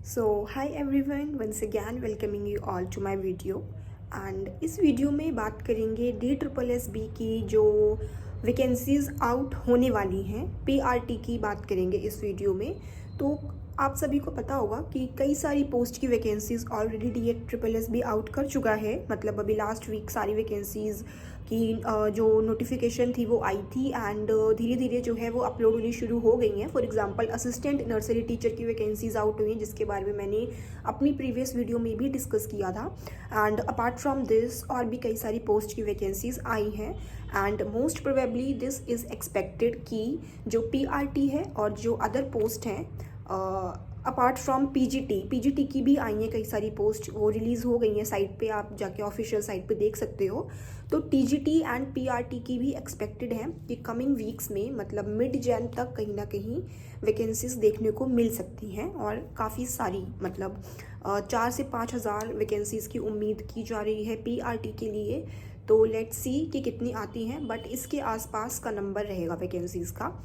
So hi everyone, once again welcoming you all to my video and इस video में बात करेंगे DSSB की जो वैकेंसीज आउट होने वाली हैं, PRT की बात करेंगे इस वीडियो में। तो आप सभी को पता होगा कि कई सारी पोस्ट की वैकेंसीज ऑलरेडी DSSB आउट कर चुका है। मतलब अभी लास्ट वीक सारी वैकेंसीज़ की जो नोटिफिकेशन थी वो आई थी एंड धीरे धीरे जो है वो अपलोड होनी शुरू हो गई हैं। For example assistant nursery teacher की वैकेंसीज आउट हुई हैं, जिसके बारे में मैंने अपनी प्रीवियस वीडियो में भी डिस्कस किया था। एंड अपार्ट फ्रॉम दिस और भी कई सारी पोस्ट की वैकेंसीज आई हैं and most probably this is expected कि जो PRT है और जो अदर पोस्ट हैं अपार्ट फ्रॉम पीजीटी की भी आई हैं कई सारी पोस्ट, वो रिलीज़ हो गई हैं। साइट पे आप जाके ऑफिशियल साइट पे देख सकते हो। तो TGT एंड PRT की भी एक्सपेक्टेड हैं कि कमिंग वीक्स में मतलब मिड जैन तक कहीं ना कहीं वैकेंसीज देखने को मिल सकती हैं और काफ़ी सारी मतलब 4 से 5 हज़ार वैकेंसीज़ की उम्मीद की जा रही है PRT के लिए। तो लेट्स सी कि कितनी आती हैं, बट इसके आसपास का नंबर रहेगा वैकेंसीज़ का।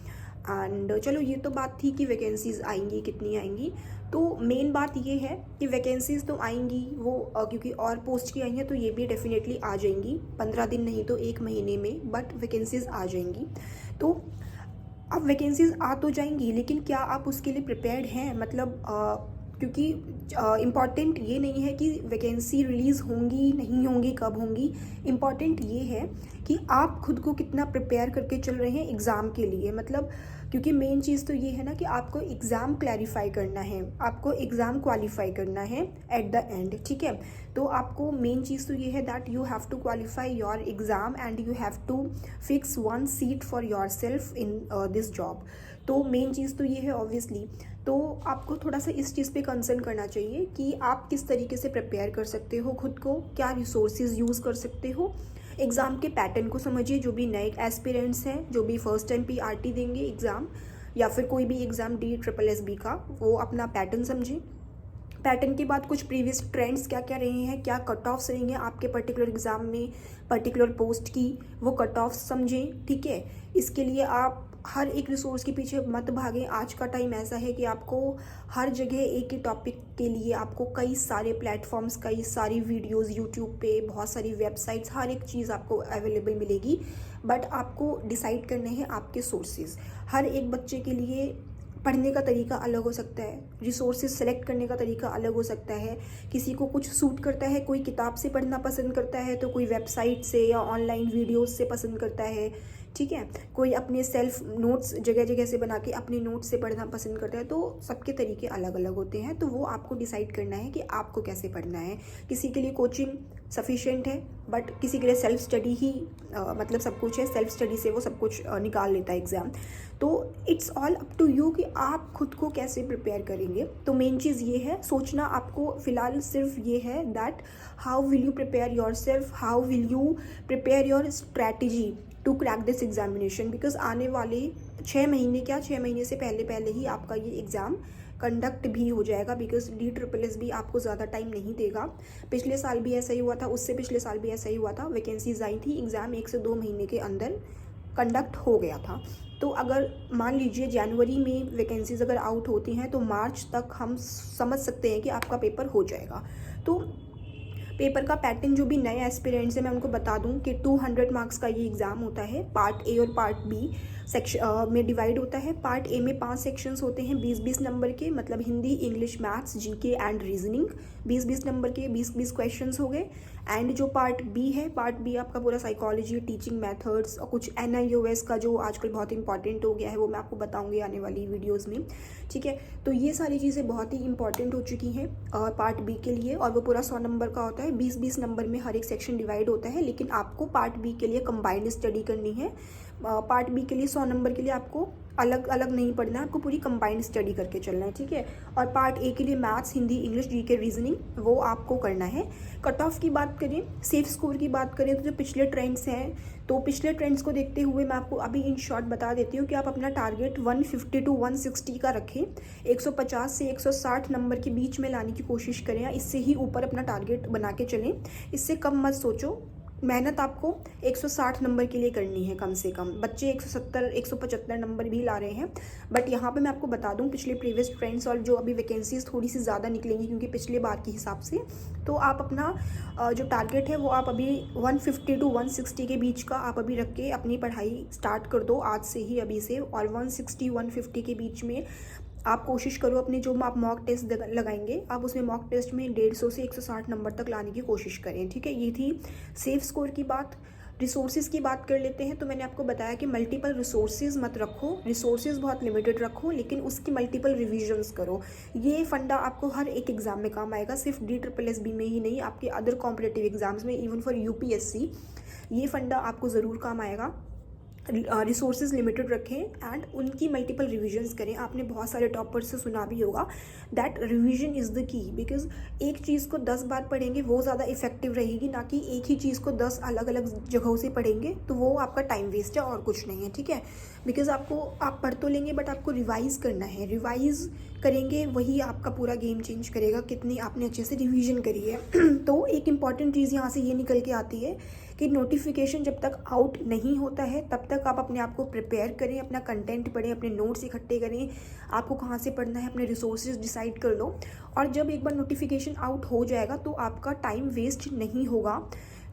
एंड चलो ये तो बात थी कि वैकेंसीज़ आएंगी, कितनी आएंगी। तो मेन बात ये है कि वैकेंसीज़ तो आएंगी वो क्योंकि और पोस्ट की आई हैं तो ये भी डेफिनेटली आ जाएंगी 15 दिन नहीं तो 1 महीने में, बट वैकेंसीज़ आ जाएंगी। तो अब वैकेंसीज़ आ तो जाएंगी, लेकिन क्या आप उसके लिए प्रिपेयर्ड हैं? मतलब क्योंकि इम्पॉर्टेंट ये नहीं है कि वैकेंसी रिलीज़ होंगी नहीं होंगी, कब होंगी। इम्पॉर्टेंट ये है कि आप खुद को कितना प्रिपेयर करके चल रहे हैं एग्ज़ाम के लिए। मतलब क्योंकि मेन चीज़ तो ये है ना कि आपको एग्ज़ाम क्लैरिफाई करना है, आपको एग्ज़ाम क्वालिफाई करना है एट द एंड, ठीक है। तो आपको मेन चीज़ तो ये है that you have to qualify your exam and you have to fix one seat for yourself in this job. तो मेन चीज़ तो ये है ऑब्वियसली। तो आपको थोड़ा सा इस चीज़ पे कंसर्न करना चाहिए कि आप किस तरीके से प्रिपेयर कर सकते हो खुद को, क्या रिसोर्सेज यूज़ कर सकते हो। एग्ज़ाम के पैटर्न को समझिए, जो भी नए एस्पिरेंट्स हैं, जो भी फर्स्ट टाइम PRT देंगे एग्ज़ाम या फिर कोई भी एग्ज़ाम DSSB का, वो अपना पैटर्न समझें। पैटर्न के बाद कुछ प्रीवियस ट्रेंड्स क्या क्या रहे हैं, क्या कट ऑफ्स रहेंगे आपके पर्टिकुलर एग्ज़ाम में पर्टिकुलर पोस्ट की, वो कट ऑफ समझें, ठीक है। इसके लिए आप हर एक रिसोर्स के पीछे मत भागें। आज का टाइम ऐसा है कि आपको हर जगह एक ही टॉपिक के लिए आपको कई सारे प्लेटफॉर्म्स, कई सारी वीडियोस यूट्यूब पे, बहुत सारी वेबसाइट्स, हर एक चीज़ आपको अवेलेबल मिलेगी। बट आपको डिसाइड करने हैं आपके सोर्सेज। हर एक बच्चे के लिए पढ़ने का तरीका अलग हो सकता है, रिसोर्सेज सेलेक्ट करने का तरीका अलग हो सकता है। किसी को कुछ सूट करता है, कोई किताब से पढ़ना पसंद करता है तो कोई वेबसाइट से या ऑनलाइन वीडियोस से पसंद करता है, ठीक है। कोई अपने सेल्फ नोट्स जगह जगह से बना के अपने नोट्स से पढ़ना पसंद करता है। तो सबके तरीके अलग अलग होते हैं, तो वो आपको डिसाइड करना है कि आपको कैसे पढ़ना है। किसी के लिए कोचिंग सफिशेंट है, बट किसी के लिए सेल्फ स्टडी ही मतलब सब कुछ है। सेल्फ स्टडी से वो सब कुछ निकाल लेता है एग्ज़ाम। तो it's all up to you कि आप खुद को कैसे प्रिपेयर करेंगे। तो मेन चीज़ ये है, सोचना आपको फ़िलहाल सिर्फ ये है that how will you prepare yourself, how will you prepare your strategy to crack this examination. Because आने वाले 6 महीने, क्या 6 महीने से पहले पहले ही आपका ये एग्ज़ाम कंडक्ट भी हो जाएगा। बिकॉज DSSB आपको ज़्यादा टाइम नहीं देगा। पिछले साल भी ऐसा ही हुआ था, उससे पिछले साल भी ऐसा ही हुआ था। वैकेंसीज आई थी, एग्ज़ाम 1 से 2 महीने के अंदर कंडक्ट हो गया था। तो अगर मान लीजिए जनवरी में वैकेंसीज अगर आउट होती हैं तो मार्च तक हम समझ सकते हैं कि आपका पेपर हो जाएगा। तो पेपर का पैटर्न जो भी नए एस्पिरेंट्स हैं मैं उनको बता दूं कि 200 मार्क्स का ये एग्ज़ाम होता है। पार्ट ए और पार्ट बी सेक्शन में डिवाइड होता है। पार्ट ए में 5 सेक्शंस होते हैं 20-20 नंबर के, मतलब Hindi, English, maths, GK and reasoning. 20-20 number के 20-20 क्वेश्चंस हो गए। एंड जो पार्ट बी है, पार्ट बी आपका पूरा साइकोलॉजी, टीचिंग मेथड्स और कुछ NIOS का जो आजकल बहुत इंपॉर्टेंट हो गया है, वो मैं आपको बताऊंगी आने वाली वीडियोस में, ठीक है। तो ये सारी चीज़ें बहुत ही इंपॉर्टेंट हो चुकी हैं पार्ट बी के लिए, और वो पूरा 100 नंबर का होता है। 20-20 नंबर में हर एक सेक्शन डिवाइड होता है, लेकिन आपको पार्ट बी के लिए कंबाइंड स्टडी करनी है। पार्ट बी के लिए 100 नंबर के लिए आपको अलग अलग नहीं पढ़ना है, आपको पूरी कंबाइंड स्टडी करके चलना है, ठीक है। और पार्ट ए के लिए maths, Hindi, English, GK, reasoning, वो आपको करना है। कट ऑफ की बात करें, सेफ स्कोर की बात करें, तो जो पिछले ट्रेंड्स हैं, तो पिछले ट्रेंड्स को देखते हुए मैं आपको अभी इन शॉर्ट बता देती हूँ कि आप अपना टारगेट 150 to 160 का रखें। 150 से 160 नंबर के बीच में लाने की कोशिश करें, या इससे ही ऊपर अपना टारगेट बना के चलें। इससे कम मत सोचो, मेहनत आपको 160 नंबर के लिए करनी है कम से कम। बच्चे 170 175 नंबर भी ला रहे हैं, बट यहाँ पे मैं आपको बता दूँ पिछले प्रीवियस ट्रेंड्स और जो अभी वैकेंसीज थोड़ी सी ज़्यादा निकलेंगी क्योंकि पिछले बार के हिसाब से, तो आप अपना जो टारगेट है वो आप अभी 150 टू 160 के बीच का आप अभी रख के अपनी पढ़ाई स्टार्ट कर दो आज से ही, अभी से। और 160 150 के बीच में आप कोशिश करो अपने जो आप मॉक टेस्ट लगाएंगे, आप उसमें मॉक टेस्ट में 150 से 160 नंबर तक लाने की कोशिश करें, ठीक है। ये थी सेफ स्कोर की बात। रिसोर्सेज की बात कर लेते हैं। तो मैंने आपको बताया कि मल्टीपल रिसोर्सेज मत रखो, रिसोर्सेज बहुत लिमिटेड रखो, लेकिन उसकी मल्टीपल रिविजन्स करो। ये फंडा आपको हर एक एग्जाम में काम आएगा, सिर्फ DSSB में ही नहीं, आपके अदर कॉम्पिटिटिव एग्जाम्स में, इवन फॉर UPSC ये फंडा आपको ज़रूर काम आएगा। रिसोर्सेज लिमिटेड रखें एंड उनकी मल्टीपल रिविजन्स करें। आपने बहुत सारे टॉपर्स से सुना भी होगा that revision is the key, because एक चीज़ को 10 बार पढ़ेंगे वो ज़्यादा इफेक्टिव रहेगी, ना कि एक ही चीज़ को 10 अलग अलग जगहों से पढ़ेंगे, तो वो आपका टाइम वेस्ट है और कुछ नहीं है, ठीक है। बिकॉज आप पढ़ तो लेंगे बट आपको रिवाइज़ करना है, रिवाइज़ करेंगे वही आपका पूरा गेम चेंज करेगा, कितनी आपने अच्छे से रिवीजन करी है। तो एक इम्पॉर्टेंट चीज़ यहाँ से ये निकल के आती है कि नोटिफिकेशन जब तक आउट नहीं होता है तब तक आप अपने आप को प्रिपेयर करें, अपना कंटेंट पढ़ें, अपने नोट्स इकट्ठे करें, आपको कहाँ से पढ़ना है, अपने रिसोर्सेज डिसाइड कर लो। और जब एक बार नोटिफिकेशन आउट हो जाएगा तो आपका टाइम वेस्ट नहीं होगा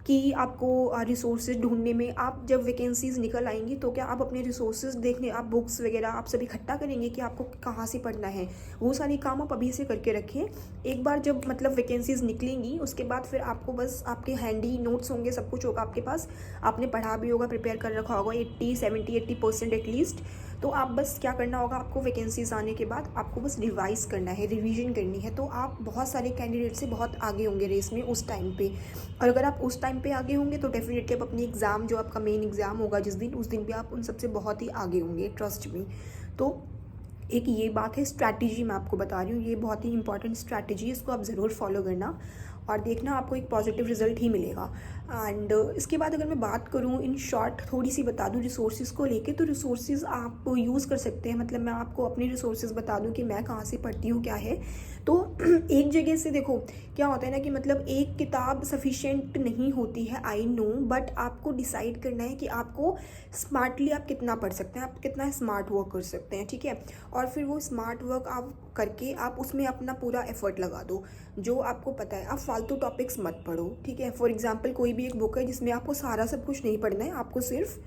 कि आपको रिसोर्सेज ढूंढने में। आप जब वैकेंसीज निकल आएंगी तो क्या आप अपने रिसोर्सेज देखने, आप बुक्स वगैरह आप सब इकट्ठा करेंगे कि आपको कहाँ से पढ़ना है, वो सारी काम आप अभी से करके रखें। एक बार जब मतलब वैकेंसीज निकलेंगी उसके बाद फिर आपको बस आपके हैंडी नोट्स होंगे, सब कुछ होगा आपके पास, आपने पढ़ा भी होगा, प्रिपेयर कर रखा होगा 80% एटलीस्ट। तो आप बस क्या करना होगा, आपको वैकेंसीज आने के बाद आपको बस रिवाइज़ करना है, रिवीजन करनी है। तो आप बहुत सारे कैंडिडेट से बहुत आगे होंगे रेस में उस टाइम पे। और अगर आप उस टाइम पे आगे होंगे तो डेफिनेटली आप अपनी एग्ज़ाम, जो आपका मेन एग्ज़ाम होगा जिस दिन, उस दिन भी आप उन सबसे बहुत ही आगे होंगे, ट्रस्ट मी। तो एक ये बात है, स्ट्रैटेजी मैं आपको बता रही हूँ, ये बहुत ही इंपॉर्टेंट स्ट्रैटेजी है, इसको आप ज़रूर फॉलो करना और देखना आपको एक पॉजिटिव रिजल्ट ही मिलेगा। एंड इसके बाद अगर मैं बात करूँ इन शॉर्ट थोड़ी सी बता दूँ रिसोर्सेज को लेके, तो रिसोर्सेज आप यूज़ कर सकते हैं। मतलब मैं आपको अपने रिसोर्सेज बता दूँ कि मैं कहाँ से पढ़ती हूँ, क्या है। तो एक जगह से देखो क्या होता है ना कि मतलब एक किताब सफिशिएंट नहीं होती है, आई नो, बट आपको डिसाइड करना है कि आपको स्मार्टली आप कितना पढ़ सकते हैं, आप कितना स्मार्ट वर्क कर सकते हैं, ठीक है। और फिर वो स्मार्ट वर्क आप करके आप उसमें अपना पूरा एफर्ट लगा दो, जो आपको पता है। आप फालतू टॉपिक्स मत पढ़ो, ठीक है। फॉर एग्जांपल कोई भी एक बुक है जिसमें आपको सारा सब कुछ नहीं पढ़ना है, आपको सिर्फ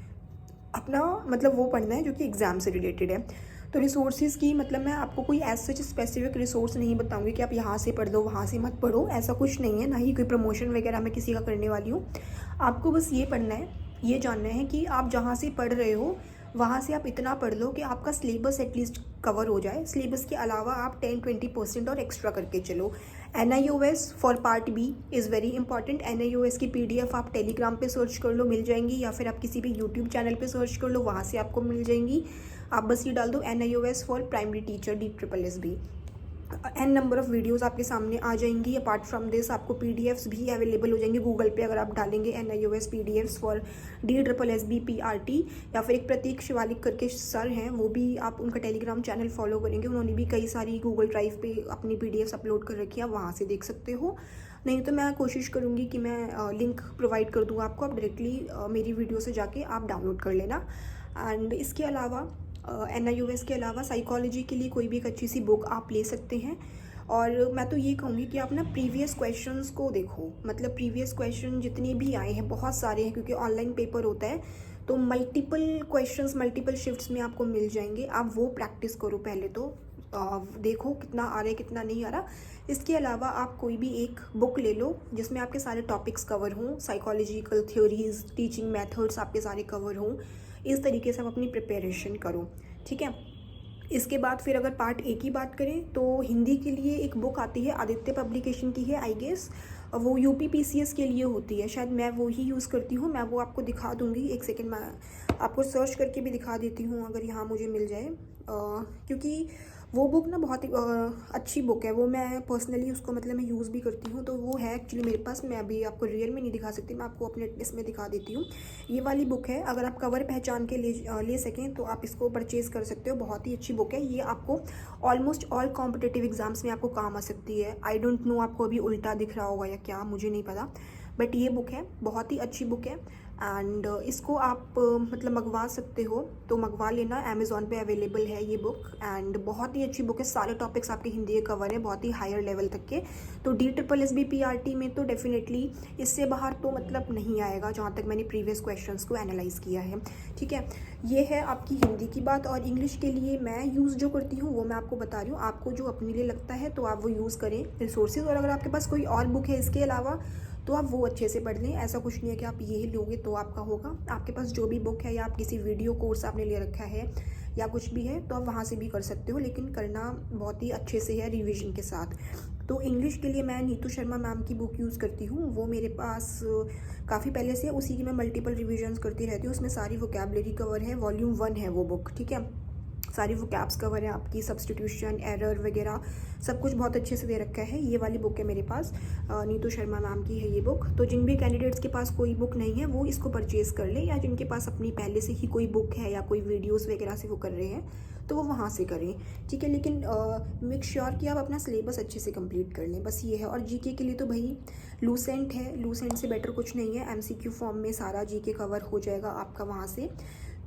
अपना मतलब वो पढ़ना है जो कि एग्ज़ाम से रिलेटेड है। तो रिसोर्सेज की मतलब मैं आपको कोई एज सच स्पेसिफिक रिसोर्स नहीं बताऊंगी कि आप यहाँ से पढ़ लो वहाँ से मत पढ़ो, ऐसा कुछ नहीं है, ना ही कोई प्रमोशन वगैरह मैं किसी का करने वाली हूँ। आपको बस ये पढ़ना है, ये जानना है कि आप जहाँ से पढ़ रहे हो वहाँ से आप इतना पढ़ लो कि आपका सिलेबस एटलीस्ट कवर हो जाए। सिलेबस के अलावा आप 10-20% और एक्स्ट्रा करके चलो। NIOS for part B is very important. NIOS की PDF आप टेलीग्राम पे सर्च कर लो, मिल जाएंगी, या फिर आप किसी भी यूट्यूब चैनल पे सर्च कर लो, वहाँ से आपको मिल जाएंगी। आप बस ये डाल दो NIOS for primary teacher DSSB, n number of videos आपके सामने आ जाएंगी। अपार्ट फ्रॉम दिस आपको PDFs भी अवेलेबल हो जाएंगे गूगल पे। अगर आप डालेंगे NIOS PDFs for DSSB PRT, या फिर एक प्रतीक शिवालिक करके सर हैं, वो भी आप उनका टेलीग्राम चैनल फॉलो करेंगे, उन्होंने भी कई सारी गूगल ड्राइव पे अपनी PDFs अपलोड कर रखी है, वहाँ से देख सकते हो। नहीं तो मैं कोशिश करूँगी कि मैं लिंक प्रोवाइड कर दूँ आपको, आप डायरेक्टली मेरी वीडियो से जाके आप डाउनलोड कर लेना। एंड इसके अलावा NIOS के अलावा साइकोलॉजी के लिए कोई भी एक अच्छी सी बुक आप ले सकते हैं। और मैं तो ये कहूँगी कि आप ना प्रीवियस क्वेश्चंस को देखो, मतलब प्रीवियस क्वेश्चन जितने भी आए हैं, बहुत सारे हैं क्योंकि ऑनलाइन पेपर होता है, तो मल्टीपल क्वेश्चंस मल्टीपल शिफ्ट्स में आपको मिल जाएंगे। आप वो प्रैक्टिस करो पहले, तो देखो कितना आ रहा है कितना नहीं आ रहा। इसके अलावा आप कोई भी एक बुक ले लो जिसमें आपके सारे टॉपिक्स कवर हों, साइकोलॉजिकल थ्योरीज, टीचिंग मेथड्स आपके सारे कवर हों। इस तरीके से आप अपनी प्रिपरेशन करो, ठीक है। इसके बाद फिर अगर पार्ट ए की बात करें तो हिंदी के लिए एक बुक आती है, आदित्य पब्लिकेशन की है आई गेस, वो UP PCS के लिए होती है, शायद मैं वो ही यूज़ करती हूँ। मैं वो आपको दिखा दूँगी, एक सेकेंड मैं आपको सर्च करके भी दिखा देती हूँ अगर यहाँ मुझे मिल जाए, क्योंकि वो बुक ना बहुत ही अच्छी बुक है। वो मैं पर्सनली उसको मतलब मैं यूज़ भी करती हूँ, तो वो है एक्चुअली मेरे पास। मैं अभी आपको रियल में नहीं दिखा सकती, मैं आपको अपने इसमें दिखा देती हूँ। ये वाली बुक है, अगर आप कवर पहचान के ले सकें तो आप इसको परचेज़ कर सकते हो, बहुत ही अच्छी बुक है। ये आपको ऑलमोस्ट ऑल कॉम्पिटिटिव एग्जाम्स में आपको काम आ सकती है। आई डोंट नो आपको अभी उल्टा दिख रहा होगा या क्या, मुझे नहीं पता, बट ये बुक है, बहुत ही अच्छी बुक है एंड इसको आप मतलब मंगवा सकते हो तो मंगवा लेना, अमेज़ॉन पे अवेलेबल है ये बुक एंड बहुत ही अच्छी बुक है। सारे टॉपिक्स आपके हिंदी के कवर है, बहुत ही हायर लेवल तक के। तो DSSB PRT में तो डेफिनेटली इससे बाहर तो मतलब नहीं आएगा, जहाँ तक मैंने प्रीवियस क्वेश्चंस को एनालाइज़ किया है। ठीक है, ये है आपकी हिंदी की बात। और इंग्लिश के लिए मैं यूज़ जो करती हूँ वो मैं आपको बता रही हूँ, आपको जो अपने लिए लगता है तो आप वो यूज़ करें रिसोर्सेज। और अगर आपके पास कोई और बुक है इसके अलावा तो आप वो अच्छे से पढ़ लें। ऐसा कुछ नहीं है कि आप यही लोगे तो आपका होगा। आपके पास जो भी बुक है या आप किसी वीडियो कोर्स आपने ले रखा है या कुछ भी है तो आप वहाँ से भी कर सकते हो, लेकिन करना बहुत ही अच्छे से है रिवीजन के साथ। तो इंग्लिश के लिए मैं नीतू शर्मा मैम की बुक यूज़ करती हूँ, वो मेरे पास काफ़ी पहले से, उसी की मैं मल्टीपल रिविजन्स करती रहती हूँ। उसमें सारी वोकैबुलरी कवर है, वॉल्यूम 1 है वो बुक। ठीक है, सारी वो कैप्स कवर है आपकी, सब्सटीट्यूशन, एरर वगैरह सब कुछ बहुत अच्छे से दे रखा है। ये वाली बुक है मेरे पास, नीतू शर्मा मैम की है ये बुक। तो जिन भी कैंडिडेट्स के पास कोई बुक नहीं है वो इसको परचेज़ कर ले, या जिनके पास अपनी पहले से ही कोई बुक है या कोई वीडियोस वगैरह से वो कर रहे हैं तो वो वहाँ से करें। ठीक है, लेकिन मेक श्योर कि आप अपना सिलेबस अच्छे से कंप्लीट कर लें, बस ये है। और जीके के लिए तो भाई लूसेंट है, लूसेंट से बेटर कुछ नहीं है। MCQ फॉर्म में सारा जीके कवर हो जाएगा आपका वहाँ से,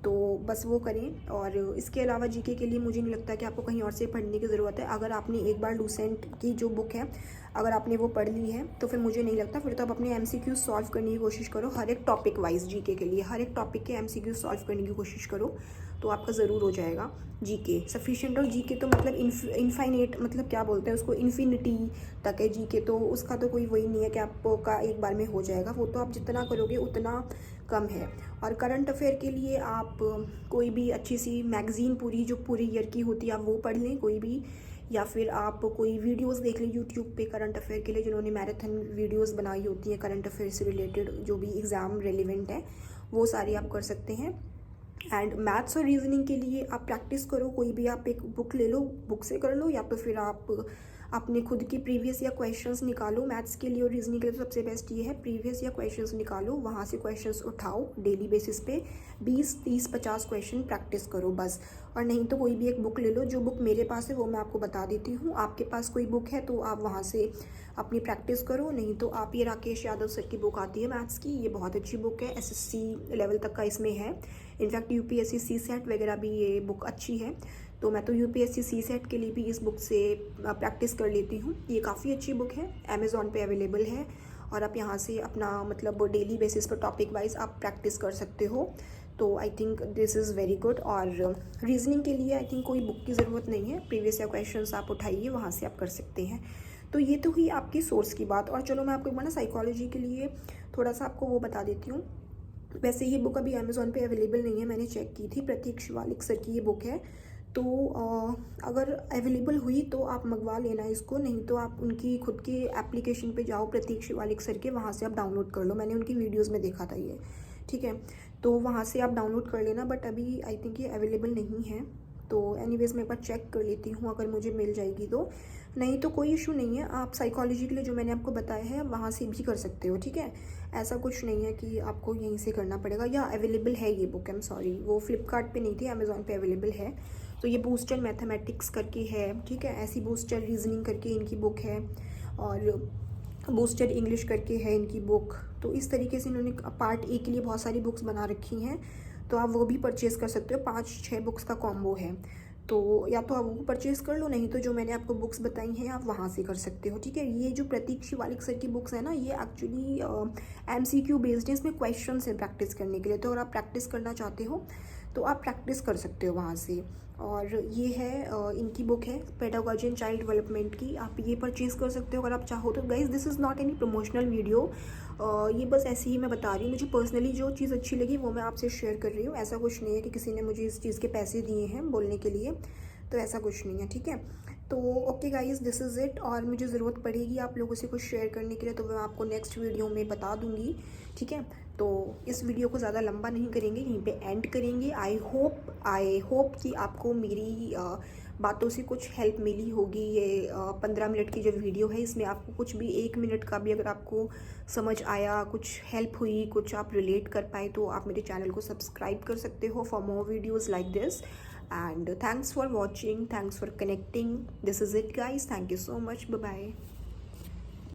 तो बस वो करें। और इसके अलावा जीके के लिए मुझे नहीं लगता कि आपको कहीं और से पढ़ने की ज़रूरत है। अगर आपने एक बार लूसेंट की जो बुक है अगर आपने वो पढ़ ली है तो फिर मुझे नहीं लगता, फिर तो आप अपने MCQ सॉल्व करने की कोशिश करो, हर एक टॉपिक वाइज जीके के लिए हर एक टॉपिक के MCQ सॉल्व करने की कोशिश करो तो आपका ज़रूर हो जाएगा जीके सफिशिएंट। और जीके तो मतलब इनफाइनेट, मतलब क्या बोलते हैं उसको, इन्फिनिटी तक है जीके, तो उसका तो कोई वही नहीं है कि आपका एक बार में हो जाएगा, वो तो आप जितना करोगे उतना कम है। और करंट अफेयर के लिए आप कोई भी अच्छी सी मैगज़ीन पूरी जो पूरी ईयर की होती है आप वो पढ़ लें कोई भी, या फिर आप कोई वीडियोस देख लें यूट्यूब पे करंट अफेयर के लिए, जिन्होंने मैराथन वीडियोस बनाई होती हैं करंट अफेयर से रिलेटेड जो भी एग्ज़ाम रेलिवेंट है वो सारी आप कर सकते हैं। एंड मैथ्स और रीजनिंग के लिए आप प्रैक्टिस करो, कोई भी आप एक बुक ले लो, बुक से कर लो, या तो फिर आप अपने खुद की प्रीवियस या क्वेश्चंस निकालो। मैथ्स के लिए और रीजनिंग के लिए तो सबसे बेस्ट ये है, प्रीवियस या क्वेश्चंस निकालो, वहाँ से क्वेश्चंस उठाओ डेली बेसिस पे 20, 30, 50 क्वेश्चन प्रैक्टिस करो बस। और नहीं तो कोई भी एक बुक ले लो, जो बुक मेरे पास है वो मैं आपको बता देती हूँ, आपके पास कोई बुक है तो आप वहाँ से अपनी प्रैक्टिस करो। नहीं तो आप ये राकेश यादव सर की बुक आती है मैथ्स की, ये बहुत अच्छी बुक है, SSC लेवल तक का इसमें है। इनफैक्ट UPSC CSET वगैरह भी ये बुक अच्छी है, तो मैं तो UPSC CSET के लिए भी इस बुक से प्रैक्टिस कर लेती हूँ। ये काफ़ी अच्छी बुक है, अमेज़ॉन पे अवेलेबल है और आप यहाँ से अपना मतलब डेली बेसिस पर टॉपिक वाइज आप प्रैक्टिस कर सकते हो। तो I think this is very good. और रीजनिंग के लिए आई थिंक कोई बुक की ज़रूरत नहीं है, प्रीवियस या क्वेश्चंस आप उठाइए, वहाँ से आप कर सकते हैं। तो ये तो हुई आपकी सोर्स की बात। और चलो मैं आपको एक बार ना साइकोलॉजी के लिए थोड़ा सा आपको वो बता देती हूँ। वैसे ये बुक अभी अमेज़ॉन पे अवेलेबल नहीं है, मैंने चेक की थी, प्रतीक शिवालिक सर की ये बुक है, तो अगर अवेलेबल हुई तो आप मंगवा लेना इसको, नहीं तो आप उनकी खुद की एप्लीकेशन पे जाओ प्रतीक शिवालिक सर के, वहाँ से आप डाउनलोड कर लो। मैंने उनकी वीडियोज़ में देखा था ये, ठीक है, तो वहाँ से आप डाउनलोड कर लेना। बट अभी आई थिंक ये अवेलेबल नहीं है, तो एनीवेज़ मैं एक बार चेक कर लेती हूँ, अगर मुझे मिल जाएगी तो। नहीं तो कोई इशू नहीं है, आप साइकोलॉजी के लिए जो मैंने आपको बताया है वहाँ से भी कर सकते हो। ठीक है, ऐसा कुछ नहीं है कि आपको यहीं से करना पड़ेगा। या अवेलेबल है ये बुक, आई एम सॉरी, वो फ्लिपकार्ट पे नहीं थी, अमेज़ॉन पे अवेलेबल है। तो ये बूस्टर मैथमेटिक्स करके है, ठीक है, ऐसी बूस्टर रीजनिंग करके इनकी बुक है, और बूस्टर इंग्लिश करके है इनकी बुक। तो इस तरीके से इन्होंने पार्ट ए के लिए बहुत सारी बुक्स बना रखी हैं, तो आप वो भी परचेज़ कर सकते हो। 5-6 बुक्स का कॉम्बो है, तो या तो आप वो परचेज़ कर लो, नहीं तो जो मैंने आपको बुक्स बताई हैं आप वहाँ से कर सकते हो। ठीक है, ये जो प्रतीक शिवालिक सर की बुक्स है ना, ये एक्चुअली MCQ बेस्ड है, इसमें क्वेश्चंस हैं प्रैक्टिस करने के लिए, तो अगर आप प्रैक्टिस करना चाहते हो तो आप प्रैक्टिस कर सकते हो वहाँ से। और ये है इनकी बुक है पेडागोजी एंड चाइल्ड डेवलपमेंट की, आप ये परचेज़ कर सकते हो अगर आप चाहो तो। Guys this is not any promotional video, ये बस ऐसे ही मैं बता रही हूँ, मुझे पर्सनली जो चीज़ अच्छी लगी वो मैं आपसे शेयर कर रही हूँ। ऐसा कुछ नहीं है कि किसी ने मुझे इस चीज़ के पैसे दिए हैं बोलने के लिए, तो ऐसा कुछ नहीं है। ठीक है, तो okay guys, this is it. और मुझे ज़रूरत पड़ेगी आप लोगों से कुछ शेयर करने के लिए तो मैं आपको नेक्स्ट वीडियो में बता दूँगी। ठीक है, तो इस वीडियो को ज़्यादा लंबा नहीं करेंगे, यहीं पे एंड करेंगे। आई होप कि आपको मेरी बातों से कुछ हेल्प मिली होगी। ये 15 मिनट की जो वीडियो है इसमें आपको कुछ भी 1 मिनट का भी अगर आपको समझ आया, कुछ हेल्प हुई, कुछ आप रिलेट कर पाए, तो आप मेरे चैनल को सब्सक्राइब कर सकते हो for more videos like this. And thanks for watching, thanks for connecting. This is it guys, thank you so much, bye bye.